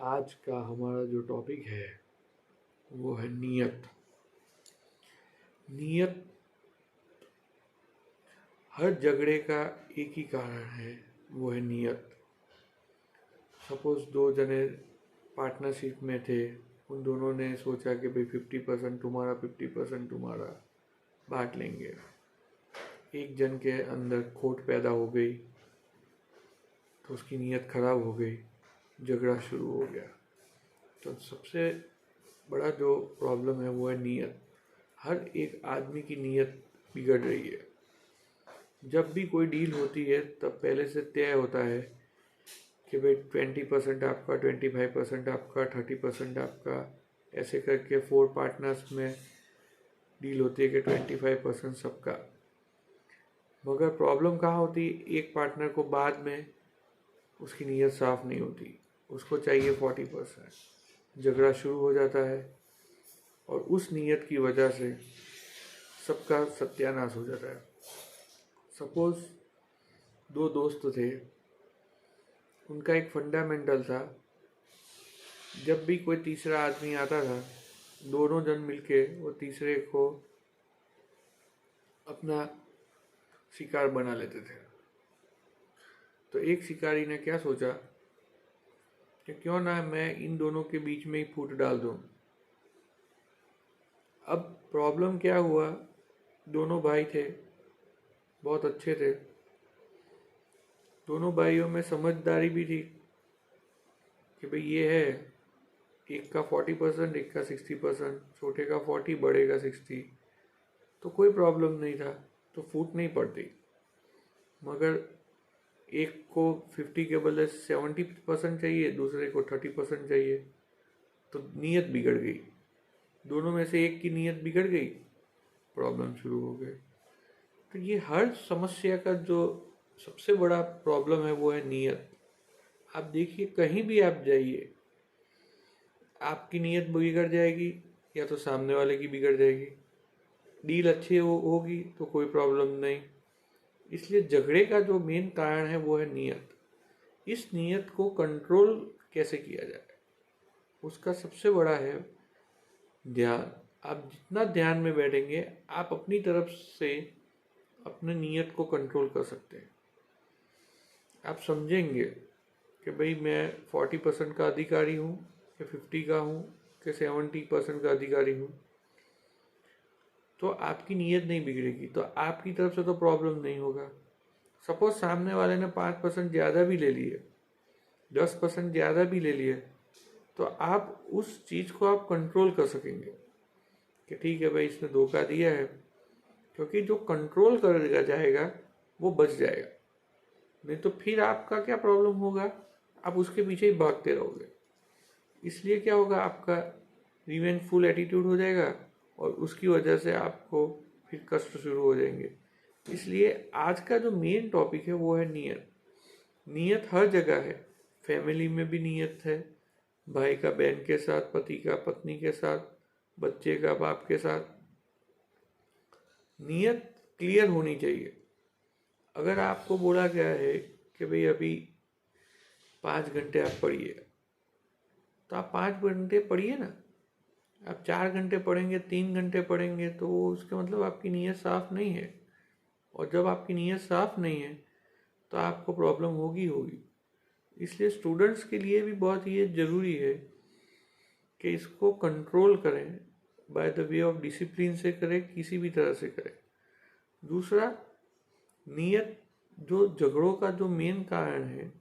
आज का हमारा जो टॉपिक है वो है नियत। नियत हर झगड़े का एक ही कारण है, वो है नियत। सपोज दो जने पार्टनरशिप में थे, उन दोनों ने सोचा कि भाई 50% तुम्हारा 50% तुम्हारा बांट लेंगे। एक जन के अंदर खोट पैदा हो गई तो उसकी नियत खराब हो गई, झगड़ा शुरू हो गया। तो सबसे बड़ा जो प्रॉब्लम है वो है नियत। हर एक आदमी की नियत बिगड़ रही है। जब भी कोई डील होती है तब पहले से तय होता है कि भाई 20% आपका, 25% आपका, 30% आपका, ऐसे करके 4 पार्टनर्स में डील होती है कि 25% सबका। मगर प्रॉब्लम कहाँ होती है, एक पार्टनर को बाद में उसकी नीयत साफ नहीं होती, उसको चाहिए 40%। झगड़ा शुरू हो जाता है और उस नीयत की वजह से सबका सत्यानाश हो जाता है। सपोज दो दोस्त थे, उनका एक फंडामेंटल था, जब भी कोई तीसरा आदमी आता था दोनों जन मिलके वो तीसरे को अपना शिकार बना लेते थे। तो एक शिकारी ने क्या सोचा कि क्यों ना मैं इन दोनों के बीच में ही फूट डाल दूं। अब प्रॉब्लम क्या हुआ, दोनों भाई थे, बहुत अच्छे थे, दोनों भाइयों में समझदारी भी थी कि भाई ये है, एक का 40%, एक का 60%, छोटे का 40, बड़े का 60, तो कोई प्रॉब्लम नहीं था, तो फूट नहीं पड़ती। मगर एक को 50 के बदले 70% चाहिए, दूसरे को 30% चाहिए, तो नीयत बिगड़ गई। दोनों में से एक की नीयत बिगड़ गई, प्रॉब्लम शुरू हो गए। तो ये हर समस्या का जो सबसे बड़ा प्रॉब्लम है वो है नीयत। आप देखिए, कहीं भी आप जाइए, आपकी नीयत बिगड़ जाएगी या तो सामने वाले की बिगड़ जाएगी। डील अच्छी होगी तो कोई प्रॉब्लम नहीं। इसलिए झगड़े का जो मेन कारण है वो है नीयत। इस नीयत को कंट्रोल कैसे किया जाए, उसका सबसे बड़ा है ध्यान। आप जितना ध्यान में बैठेंगे आप अपनी तरफ से अपने नीयत को कंट्रोल कर सकते हैं। आप समझेंगे कि भाई मैं 40% का अधिकारी हूँ कि 50 का हूँ कि 70% का अधिकारी हूँ, तो आपकी नीयत नहीं बिगड़ेगी, तो आपकी तरफ से तो प्रॉब्लम नहीं होगा। सपोज सामने वाले ने 5% ज़्यादा भी ले लिए, 10% ज़्यादा भी ले लिए, तो आप उस चीज़ को आप कंट्रोल कर सकेंगे कि ठीक है भाई इसने धोखा दिया है, क्योंकि जो कंट्रोल करेगा जाएगा वो बच जाएगा। नहीं तो फिर आपका क्या प्रॉब्लम होगा, आप उसके पीछे ही भागते रहोगे। इसलिए क्या होगा, आपका रिवेंजफुल एटीट्यूड हो जाएगा और उसकी वजह से आपको फिर कष्ट शुरू हो जाएंगे। इसलिए आज का जो मेन टॉपिक है वो है नियत। नियत हर जगह है, फैमिली में भी नियत है, भाई का बहन के साथ, पति का पत्नी के साथ, बच्चे का बाप के साथ। नियत क्लियर होनी चाहिए। अगर आपको बोला गया है कि भाई अभी 5 घंटे आप पढ़िए, तो आप 5 घंटे पढ़िए ना। आप 4 घंटे पढ़ेंगे, 3 घंटे पढ़ेंगे, तो उसका मतलब आपकी नीयत साफ नहीं है। और जब आपकी नीयत साफ नहीं है तो आपको प्रॉब्लम होगी होगी। इसलिए स्टूडेंट्स के लिए भी बहुत ये ज़रूरी है कि इसको कंट्रोल करें, by the way of discipline से करें, किसी भी तरह से करें। दूसरा, नियत जो झगड़ों का जो मेन कारण है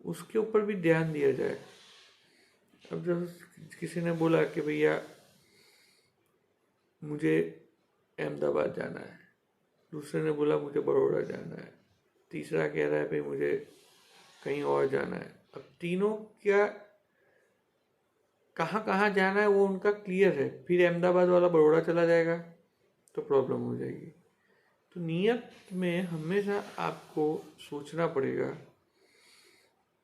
उसके ऊपर भी ध्यान दिया जाए। अब जब किसी ने बोला कि भैया मुझे अहमदाबाद जाना है, दूसरे ने बोला मुझे बड़ौदा जाना है, तीसरा कह रहा है भाई मुझे कहीं और जाना है। अब तीनों क्या कहाँ कहाँ जाना है वो उनका क्लियर है, फिर अहमदाबाद वाला बड़ौदा चला जाएगा तो प्रॉब्लम हो जाएगी। तो नियत में हमेशा आपको सोचना पड़ेगा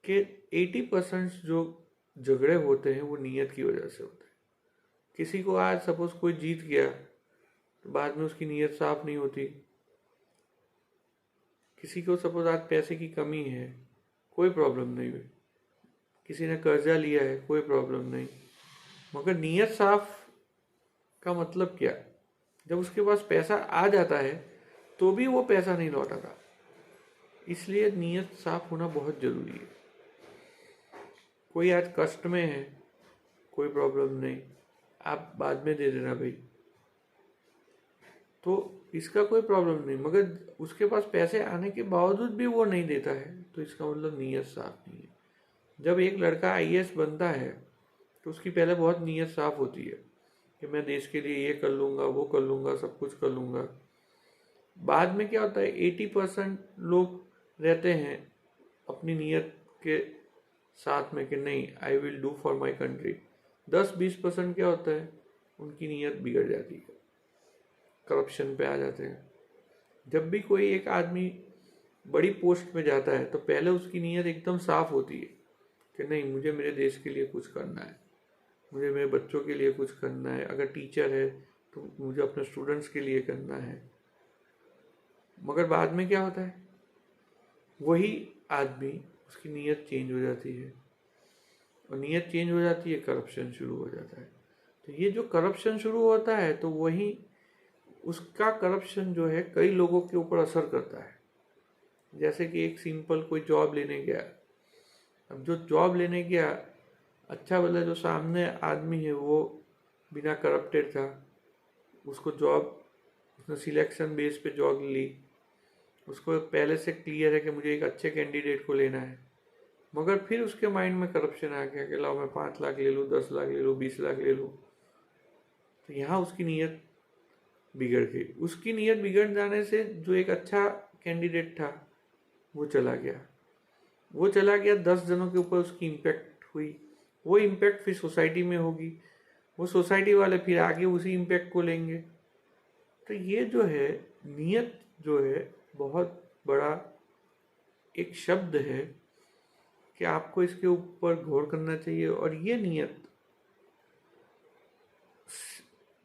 कि 80% जो झगड़े होते हैं वो नियत की वजह से होते हैं। किसी को आज सपोज कोई जीत गया तो बाद में उसकी नीयत साफ नहीं होती। किसी को सपोज आज पैसे की कमी है, कोई प्रॉब्लम नहीं हुई, किसी ने कर्जा लिया है, कोई प्रॉब्लम नहीं, मगर नीयत साफ का मतलब क्या? जब उसके पास पैसा आ जाता है तो भी वो पैसा नहीं लौटाता। इसलिए नीयत साफ होना बहुत ज़रूरी है। कोई आज कष्ट में है, कोई प्रॉब्लम नहीं, आप बाद में दे देना भाई, तो इसका कोई प्रॉब्लम नहीं। मगर उसके पास पैसे आने के बावजूद भी वो नहीं देता है तो इसका मतलब नीयत साफ नहीं है। जब एक लड़का आईएएस बनता है तो उसकी पहले बहुत नीयत साफ होती है कि मैं देश के लिए ये कर लूँगा, वो कर लूँगा, सब कुछ कर लूँगा। बाद में क्या होता है, 80% लोग रहते हैं अपनी नीयत के साथ में कि नहीं, I will do for my country. 10-20% क्या होता है, उनकी नीयत बिगड़ जाती है, करप्शन पे आ जाते हैं। जब भी कोई एक आदमी बड़ी पोस्ट में जाता है तो पहले उसकी नीयत एकदम साफ होती है कि नहीं, मुझे मेरे देश के लिए कुछ करना है, मुझे मेरे बच्चों के लिए कुछ करना है, अगर टीचर है तो मुझे अपने स्टूडेंट्स के लिए करना है। मगर बाद में क्या होता है, वही आदमी, उसकी नीयत चेंज हो जाती है, और नीयत चेंज हो जाती है, करप्शन शुरू हो जाता है। तो ये जो करप्शन शुरू होता है तो वही उसका करप्शन जो है कई लोगों के ऊपर असर करता है। जैसे कि एक सिंपल कोई जॉब लेने गया, अब जो जॉब लेने गया, अच्छा भला जो सामने आदमी है वो बिना करप्टेड था, उसको जॉब, उसने सिलेक्शन बेस पे जॉब ली, उसको पहले से क्लियर है कि मुझे एक अच्छे कैंडिडेट को लेना है। मगर फिर उसके माइंड में करप्शन आ गया कि लाओ मैं 5 लाख ले लूँ, 10 लाख ले लूँ, 20 लाख ले लूँ। तो यहाँ उसकी नीयत बिगड़ गई। उसकी नीयत बिगड़ जाने से जो एक अच्छा कैंडिडेट था वो चला गया, वो चला गया, 10 जनों के ऊपर उसकी इम्पैक्ट हुई, वो इम्पैक्ट फिर सोसाइटी में होगी, वो सोसाइटी वाले फिर आगे उसी इम्पैक्ट को लेंगे। तो ये जो है नीयत जो है बहुत बड़ा एक शब्द है कि आपको इसके ऊपर गौर करना चाहिए। और ये नीयत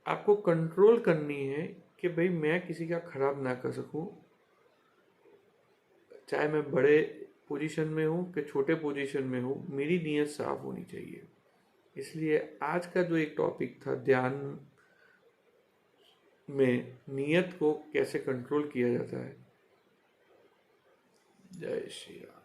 आपको कंट्रोल करनी है कि भाई मैं किसी का खराब ना कर सकूं, चाहे मैं बड़े पोजीशन में हूँ कि छोटे पोजीशन में हूँ, मेरी नीयत साफ होनी चाहिए। इसलिए आज का जो एक टॉपिक था, ध्यान में नियत को कैसे कंट्रोल किया जाता है। जय श्री राम।